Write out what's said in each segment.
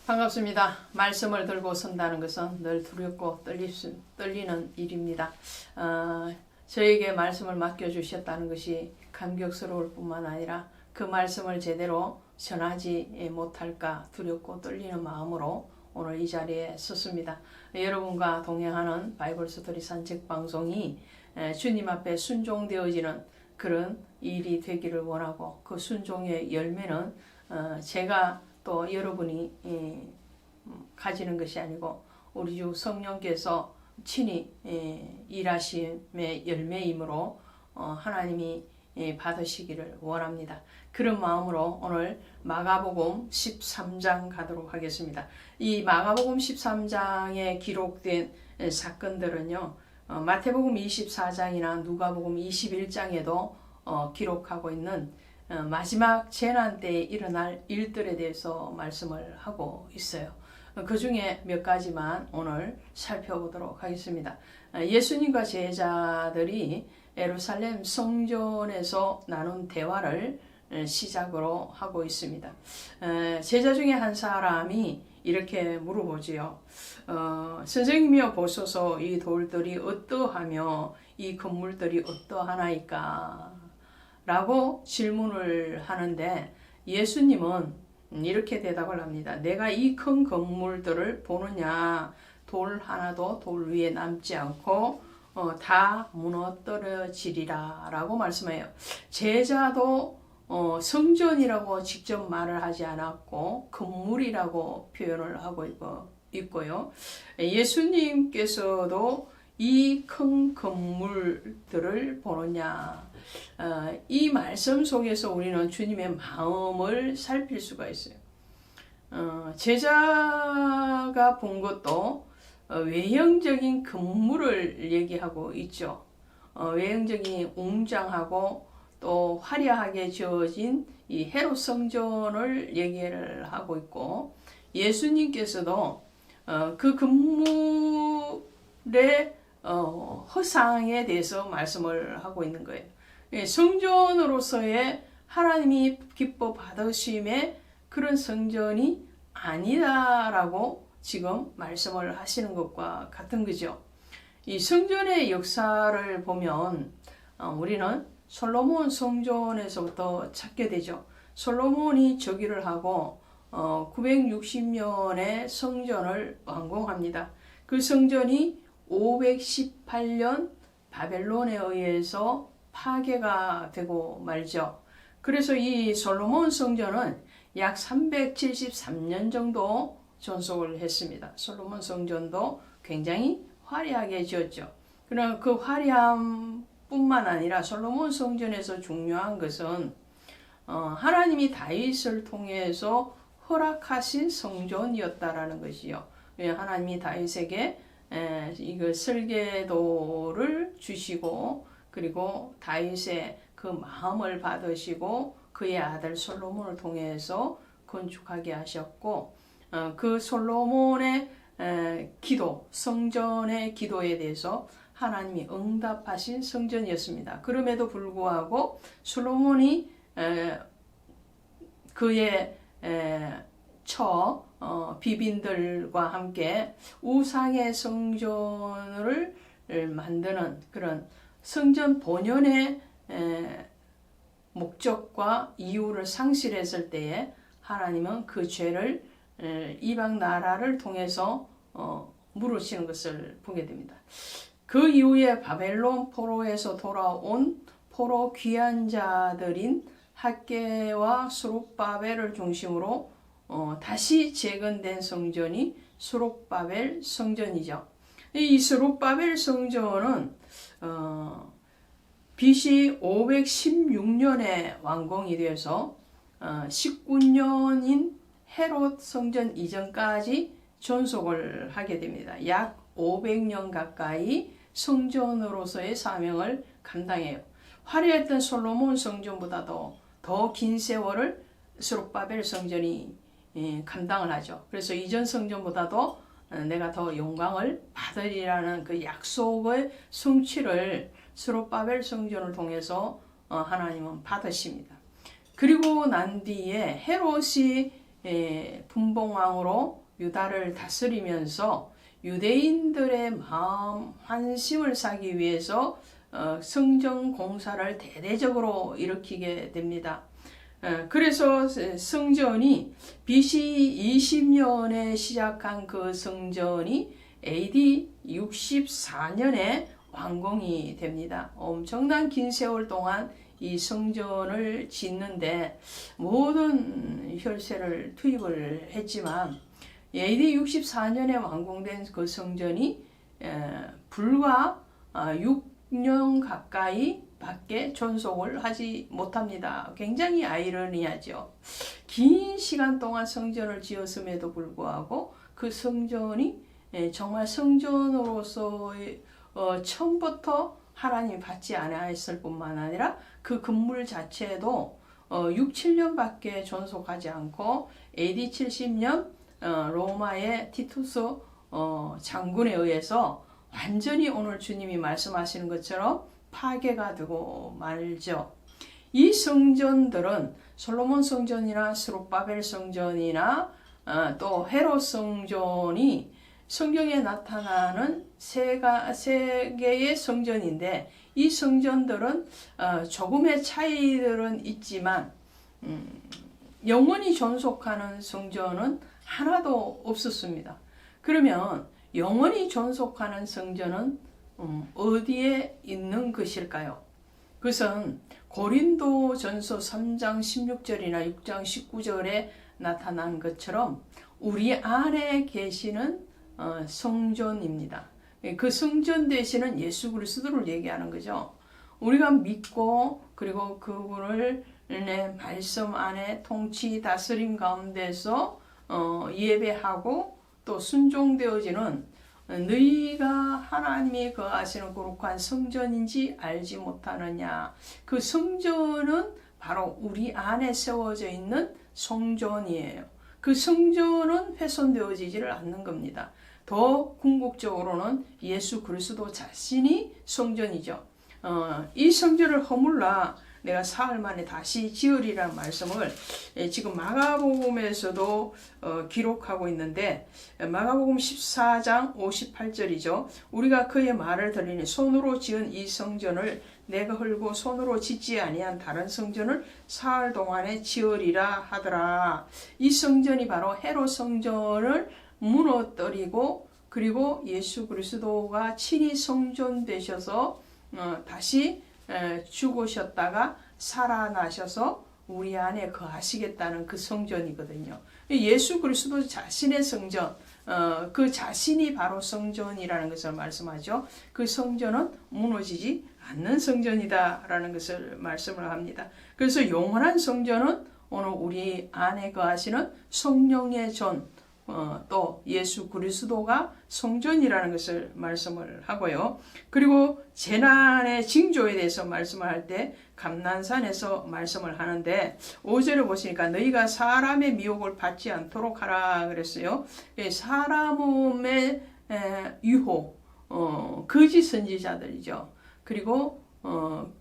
반갑습니다. 말씀을 들고 선다는 것은 늘 두렵고 떨리는 일입니다. 저에게 말씀을 맡겨주셨다는 것이 감격스러울 뿐만 아니라 그 말씀을 제대로 전하지 못할까 두렵고 떨리는 마음으로 오늘 이 자리에 섰습니다. 여러분과 동행하는 바이블 스토리 산책 방송이 주님 앞에 순종되어지는 그런 일이 되기를 원하고, 그 순종의 열매는 제가 또 여러분이 가지는 것이 아니고 우리 주 성령께서 친히 일하심의 열매이므로 하나님이 받으시기를 원합니다. 그런 마음으로 오늘 마가복음 13장 가도록 하겠습니다. 이 마가복음 13장에 기록된 사건들은요, 마태복음 24장이나 누가복음 21장에도 기록하고 있는 마지막 재난 때에 일어날 일들에 대해서 말씀을 하고 있어요. 그 중에 몇 가지만 오늘 살펴보도록 하겠습니다. 예수님과 제자들이 예루살렘 성전에서 나눈 대화를 시작으로 하고 있습니다. 제자 중에 한 사람이 이렇게 물어보지요. 선생님이여 보소서, 이 돌들이 어떠하며 이 건물들이 어떠하나이까? 라고 질문을 하는데, 예수님은 이렇게 대답을 합니다. 내가 이 큰 건물들을 보느냐? 돌 하나도 돌 위에 남지 않고 다 무너뜨려지리라 라고 말씀해요. 제자도 성전이라고 직접 말을 하지 않았고 건물이라고 표현을 하고 있고요. 예수님께서도 이 큰 건물들을 보느냐, 이 말씀 속에서 우리는 주님의 마음을 살필 수가 있어요. 제자가 본 것도 외형적인 건물을 얘기하고 있죠. 외형적인 웅장하고 또 화려하게 지어진 이 헤롯 성전을 얘기를 하고 있고, 예수님께서도 그 건물의 허상에 대해서 말씀을 하고 있는 거예요. 성전으로서의 하나님이 기뻐 받으심의 그런 성전이 아니다라고 지금 말씀을 하시는 것과 같은 거죠. 이 성전의 역사를 보면 우리는 솔로몬 성전에서부터 찾게 되죠. 솔로몬이 저기를 하고 960년에 성전을 완공합니다. 그 성전이 518년 바벨론에 의해서 파괴가 되고 말죠. 그래서 이 솔로몬 성전은 약 373년 정도 존속을 했습니다. 솔로몬 성전도 굉장히 화려하게 지었죠. 그러나 그 화려함 뿐만 아니라 솔로몬 성전에서 중요한 것은 하나님이 다윗을 통해서 허락하신 성전이었다라는 것이요. 하나님이 다윗에게 이거 설계도를 주시고, 그리고 다윗의 그 마음을 받으시고 그의 아들 솔로몬을 통해서 건축하게 하셨고, 그 솔로몬의 기도, 성전의 기도에 대해서 하나님이 응답하신 성전이었습니다. 그럼에도 불구하고 솔로몬이 그의 비빈들과 함께 우상의 성전을 만드는 그런 성전 본연의 목적과 이유를 상실했을 때에 하나님은 그 죄를 이방 나라를 통해서 물으시는 것을 보게 됩니다. 그 이후에 바벨론 포로에서 돌아온 포로 귀환자들인 학개와 스룹바벨을 중심으로 다시 재건된 성전이 스룹바벨 성전이죠. 이 스룹바벨 성전은 BC 516년에 완공이 되어서 19년인 헤롯 성전 이전까지 존속을 하게 됩니다. 약 500년 가까이 성전으로서의 사명을 감당해요. 화려했던 솔로몬 성전보다도 더 긴 세월을 스룹바벨 성전이 감당을 하죠. 그래서 이전 성전보다도 내가 더 영광을 받으리라는 그 약속의 성취를 스룹바벨 성전을 통해서 하나님은 받으십니다. 그리고 난 뒤에 헤롯이 분봉왕으로 유다를 다스리면서 유대인들의 마음 환심을 사기 위해서 성전 공사를 대대적으로 일으키게 됩니다. 그래서 성전이 BC 20년에 시작한 그 성전이 AD 64년에 완공이 됩니다. 엄청난 긴 세월 동안 이 성전을 짓는데 모든 혈세를 투입을 했지만 AD 64년에 완공된 그 성전이 불과 6년 가까이 밖에 존속을 하지 못합니다. 굉장히 아이러니하죠. 긴 시간 동안 성전을 지었음에도 불구하고 그 성전이 정말 성전으로서의 처음부터 하나님이 받지 않았을 뿐만 아니라 그 건물 자체도 6, 7년밖에 존속하지 않고 AD 70년 로마의 티투스 장군에 의해서 완전히 오늘 주님이 말씀하시는 것처럼 파괴가 되고 말죠. 이 성전들은 솔로몬 성전이나 스룹바벨 성전이나 또 헤롯 성전이 성경에 나타나는 세 개의 성전인데 이 성전들은 조금의 차이들은 있지만 영원히 존속하는 성전은 하나도 없었습니다. 그러면 영원히 존속하는 성전은 어디에 있는 것일까요? 그것은 고린도전서 3장 16절이나 6장 19절에 나타난 것처럼 우리 안에 계시는 성전입니다. 그 성전 되시는 예수 그리스도를 얘기하는 거죠. 우리가 믿고 그리고 그분을 내 말씀 안에 통치 다스림 가운데서 예배하고 또 순종되어지는 너희가 하나님이 거하시는 거룩한 성전인지 알지 못하느냐. 그 성전은 바로 우리 안에 세워져 있는 성전이에요. 그 성전은 훼손되어지지를 않는 겁니다. 더 궁극적으로는 예수 그리스도 자신이 성전이죠. 이 성전을 허물라 내가 사흘 만에 다시 지으리라는 말씀을 지금 마가복음에서도 기록하고 있는데 마가복음 14장 58절이죠. 우리가 그의 말을 들으니 손으로 지은 이 성전을 내가 헐고 손으로 짓지 아니한 다른 성전을 사흘 동안에 지으리라 하더라. 이 성전이 바로 헤롯 성전을 무너뜨리고 그리고 예수 그리스도가 친히 성전 되셔서 다시 죽으셨다가 살아나셔서 우리 안에 거하시겠다는 그 성전이거든요. 예수 그리스도 자신의 성전, 그 자신이 바로 성전이라는 것을 말씀하죠. 그 성전은 무너지지 않는 성전이다라는 것을 말씀을 합니다. 그래서 영원한 성전은 오늘 우리 안에 거하시는 성령의 전, 또 예수 그리스도가 성전이라는 것을 말씀을 하고요. 그리고 재난의 징조에 대해서 말씀을 할 때 감난산에서 말씀을 하는데 5절을 보시니까 너희가 사람의 미혹을 받지 않도록 하라 그랬어요. 사람의 유혹, 거짓 선지자들이죠. 그리고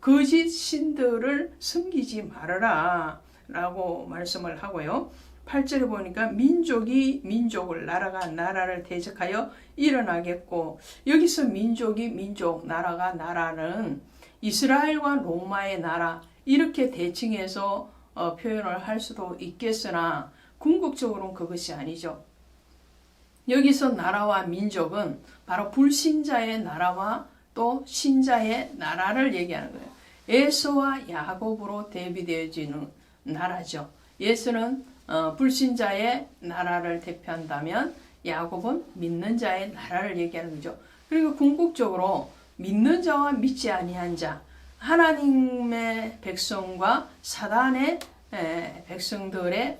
거짓 신들을 섬기지 말아라 라고 말씀을 하고요. 8절에 보니까 민족이 민족을, 나라가 나라를 대적하여 일어나겠고, 여기서 민족이 민족, 나라가 나라는 이스라엘과 로마의 나라 이렇게 대칭해서 표현을 할 수도 있겠으나 궁극적으로는 그것이 아니죠. 여기서 나라와 민족은 바로 불신자의 나라와 또 신자의 나라를 얘기하는 거예요. 에서와 야곱으로 대비되어지는 나라죠. 예수는 불신자의 나라를 대표한다면 야곱은 믿는 자의 나라를 얘기하는 거죠. 그리고 궁극적으로 믿는 자와 믿지 아니한 자, 하나님의 백성과 사단의 백성들의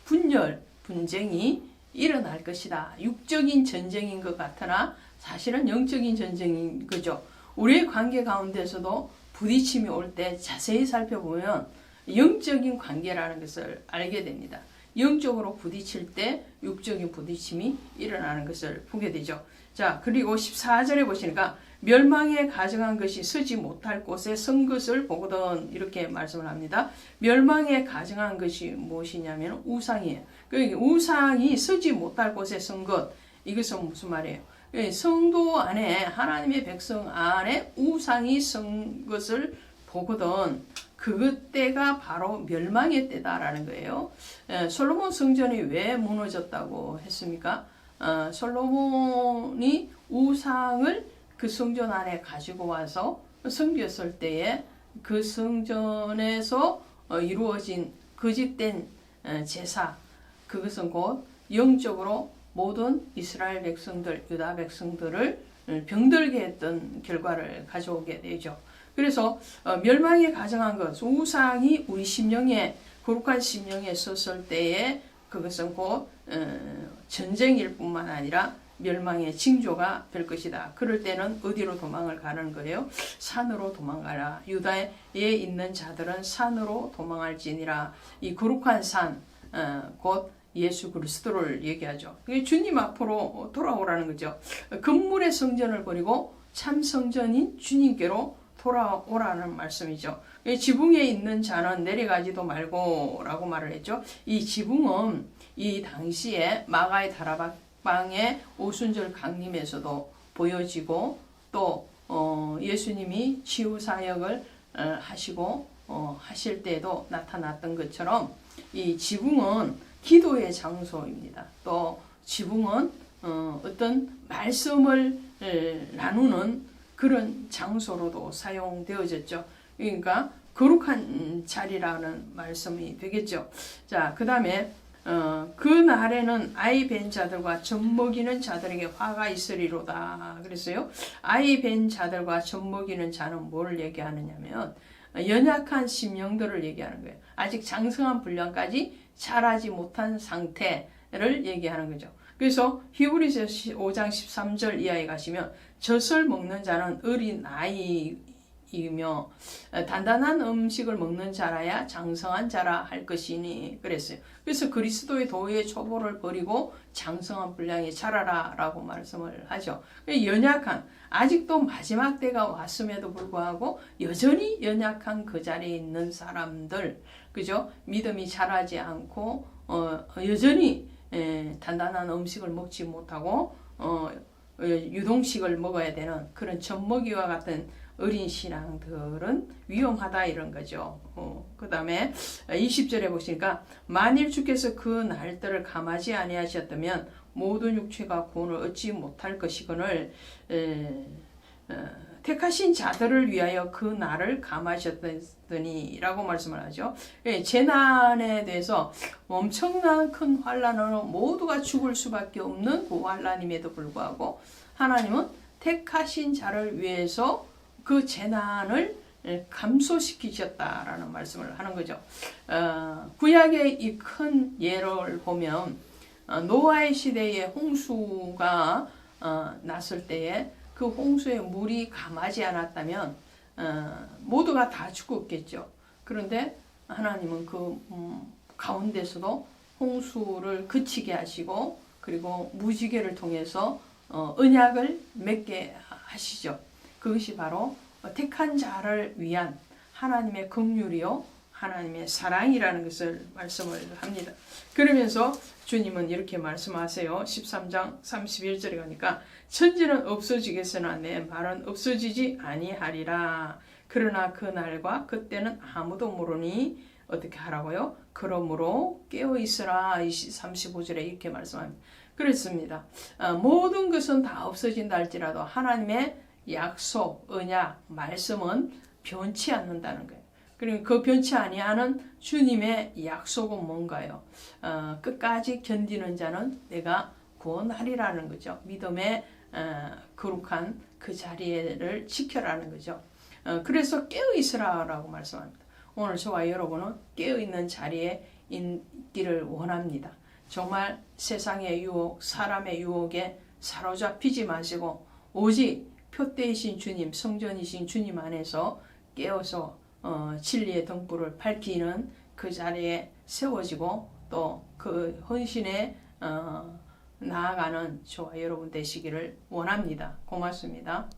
분열, 분쟁이 일어날 것이다. 육적인 전쟁인 것 같으나 사실은 영적인 전쟁인 거죠. 우리의 관계 가운데서도 부딪힘이 올 때 자세히 살펴보면 영적인 관계라는 것을 알게 됩니다. 영적으로 부딪힐 때 육적인 부딪힘이 일어나는 것을 보게 되죠. 자, 그리고 14절에 보시니까 멸망에 가정한 것이 서지 못할 곳에 선 것을 보거든. 이렇게 말씀을 합니다. 멸망에 가정한 것이 무엇이냐면 우상이에요. 우상이 서지 못할 곳에 선 것. 이것은 무슨 말이에요? 성도 안에, 하나님의 백성 안에 우상이 선 것을 보거든. 그때가 바로 멸망의 때다라는 거예요. 솔로몬 성전이 왜 무너졌다고 했습니까? 솔로몬이 우상을 그 성전 안에 가지고 와서 섬겼을 때에 그 성전에서 이루어진 거짓된 제사, 그것은 곧 영적으로 모든 이스라엘 백성들, 유다 백성들을 병들게 했던 결과를 가져오게 되죠. 그래서 멸망에 가정한 것, 우상이 우리 심령에, 거룩한 심령에 썼을 때에 그것은 곧 전쟁일 뿐만 아니라 멸망의 징조가 될 것이다. 그럴 때는 어디로 도망을 가는 거예요? 산으로 도망가라. 유다에 있는 자들은 산으로 도망할지니라. 이 거룩한 산, 곧 예수 그리스도를 얘기하죠. 주님 앞으로 돌아오라는 거죠. 건물의 성전을 버리고 참 성전인 주님께로 돌아오라는 말씀이죠. 지붕에 있는 자는 내려가지도 말고 라고 말을 했죠. 이 지붕은 이 당시에 마가의 다락방의 오순절 강림에서도 보여지고 또 예수님이 치유사역을 하시고 하실 때에도 나타났던 것처럼 이 지붕은 기도의 장소입니다. 또 지붕은 어떤 말씀을 나누는 그런 장소로도 사용되어졌죠. 그러니까 거룩한 자리라는 말씀이 되겠죠. 자, 그 다음에 그 날에는 아이 벤 자들과 젖먹이는 자들에게 화가 있으리로다. 그랬어요. 아이 벤 자들과 젖먹이는 자는 뭘 얘기하느냐면 연약한 심령들을 얘기하는 거예요. 아직 장성한 분량까지 자라지 못한 상태를 얘기하는 거죠. 그래서 히브리서 5장 13절 이하에 가시면 젖을 먹는 자는 어린 아이이며 단단한 음식을 먹는 자라야 장성한 자라 할 것이니 그랬어요. 그래서 그리스도의 도의 초보를 버리고 장성한 분량에 자라라 라고 말씀을 하죠. 연약한, 아직도 마지막 때가 왔음에도 불구하고 여전히 연약한 그 자리에 있는 사람들, 그죠? 믿음이 자라지 않고 여전히 단단한 음식을 먹지 못하고 유동식을 먹어야 되는 그런 젖먹이와 같은 어린 신앙들은 위험하다 이런 거죠. 그 다음에 20절에 보시니까 만일 주께서 그 날들을 감하지 아니하셨다면 모든 육체가 구원을 얻지 못할 것이거늘 택하신 자들을 위하여 그 날을 감하셨더니 라고 말씀을 하죠. 재난에 대해서 엄청난 큰 환란으로 모두가 죽을 수밖에 없는 그 환란임에도 불구하고 하나님은 택하신 자를 위해서 그 재난을 감소시키셨다라는 말씀을 하는 거죠. 구약의 이 큰 예를 보면 노아의 시대에 홍수가 났을 때에 그 홍수에 물이 감하지 않았다면 모두가 다 죽었겠죠. 그런데 하나님은 그 가운데서도 홍수를 그치게 하시고 그리고 무지개를 통해서 언약을 맺게 하시죠. 그것이 바로 택한 자를 위한 하나님의 긍휼이요 하나님의 사랑이라는 것을 말씀을 합니다. 그러면서 주님은 이렇게 말씀하세요. 13장 31절에 가니까 천지는 없어지겠으나 내 말은 없어지지 아니하리라. 그러나 그 날과 그때는 아무도 모르니 어떻게 하라고요? 그러므로 깨어있으라. 35절에 이렇게 말씀합니다. 그렇습니다. 모든 것은 다 없어진다 할지라도 하나님의 약속, 언약, 말씀은 변치 않는다는 거예요. 그리고 그 변치 아니하는 주님의 약속은 뭔가요? 끝까지 견디는 자는 내가 구원하리라는 거죠. 믿음의 거룩한 그 자리를 지켜라는 거죠. 그래서 깨어있으라라고 말씀합니다. 오늘 저와 여러분은 깨어있는 자리에 있기를 원합니다. 정말 세상의 유혹, 사람의 유혹에 사로잡히지 마시고 오직 표대이신 주님, 성전이신 주님 안에서 깨어서 진리의 등불을 밝히는 그 자리에 세워지고 또 그 헌신에 나아가는 저와 여러분 되시기를 원합니다. 고맙습니다.